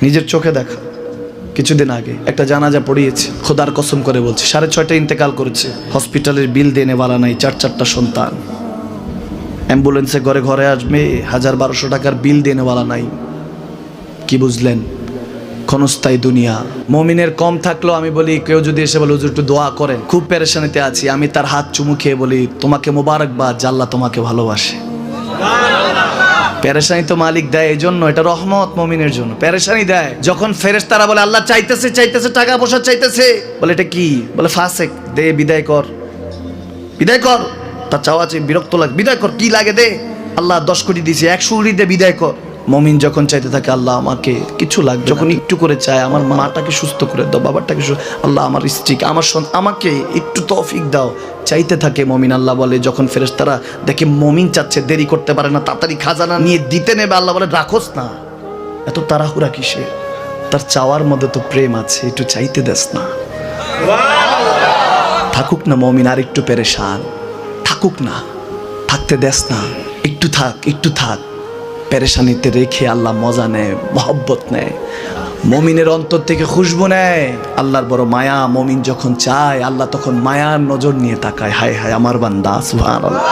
নিজের চোখে দেখা। কিছুদিন আগে একটা জানাজা পড়িয়েছে, খোদার কসম করে বলছে 6:30 ইন্তেকাল করেছে। হসপিটালের বিল দেনেওয়ালা নাই, 4 সন্তান। অ্যাম্বুলেন্সে ঘরে ঘরে আসবে, 1000-1200 টাকার বিল দেনেওয়ালা নাই। কি বুঝলেন? ক্ষণস্থায়ী দুনিয়া। মুমিনের কম থাকলেও আমি বলি, কেউ যদি এসে বলে হুজুর একটু দোয়া করেন, খুব পেরেশানিতে আছি, আমি তার হাত চুমু খেয়ে বলি তোমাকে মোবারকবাদ, আল্লাহ তোমাকে ভালোবাসে। পেরেশানি তো মালিক দেয়, এই জন্য এটা রহমত মুমিনের জন্য। পেরেশানি দেয় যখন ফেরেশতারা বলে আল্লাহ চাইতেছে চাইতেছে, টাকা পয়সা চাইতেছে, বলে এটা কি? বলে ফাসেক, দে বিদায় কর, বিদায় কর। তার চাওয়া আছে, বিরক্ত লাগে, বিদায় কর, কি লাগে দে। আল্লাহ 10 কোটি দিয়েছে, 100 কোটি দিয়ে বিদায় কর। মুমিন যখন চাইতে থাকে আল্লাহ আমাকে কিছু লাগবে, যখন একটু করে চায় আমার মাটাকে সুস্থ করে দাও, বাবাটাকে আল্লাহ আমার স্ত্রীকে, আমার আমাকে একটু তৌফিক দাও, চাইতে থাকে মুমিন। আল্লাহ বলে যখন ফেরেশতারা দেখে মুমিন চাচ্ছে, দেরি করতে পারে না, তাড়াতাড়ি খাজানা নিয়ে দিতে নেবে, আল্লাহ বলে রাখোস না, এত তাড়াহুড়া কিসে? তার চাওয়ার মধ্যে তো প্রেম আছে, একটু চাইতে দেস না। থাকুক না মুমিন আর একটু পেরেশান, থাকুক না, থাকতে দেস না, একটু থাক, একটু থাক। পেরেশানিতে রেখে আল্লাহ মজা নেয়, মহব্বত নেয়, মুমিনের অন্তর থেকে খুশবু নেয়। আল্লাহর বড় মায়া, মুমিন যখন চায় আল্লাহ তখন মায়ার নজর নিয়ে তাকায়, হায় হায় আমার বান্দা, সুবহানাল্লাহ।